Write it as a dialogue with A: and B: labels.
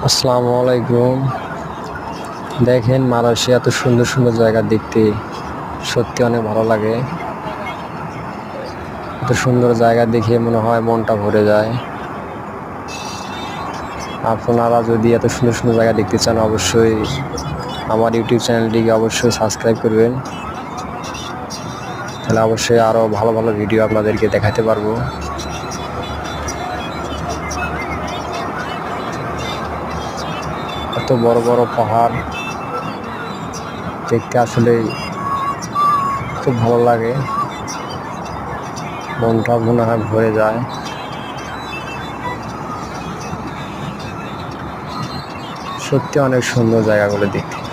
A: আসসালামু আলাইকুম। দেখেন মালয়েশিয়া এত সুন্দর সুন্দর জায়গা দেখতে সত্যি অনেক ভালো লাগে। এত সুন্দর জায়গা দেখে মনে হয় মনটা ভরে যায়। আপনারা যদি এত সুন্দর সুন্দর জায়গা দেখতে চান অবশ্যই আমার ইউটিউব চ্যানেলটিকে অবশ্যই সাবস্ক্রাইব করবেন, তাহলে অবশ্যই আরও ভালো ভালো ভিডিও আপনাদেরকে দেখাতে পারবো। এত বড় বড় পাহাড় দেখতে আসলে খুব ভালো লাগে, মনটা মনে হয় ভরে যায়। সত্যি অনেক সুন্দর জায়গাগুলো দেখতে।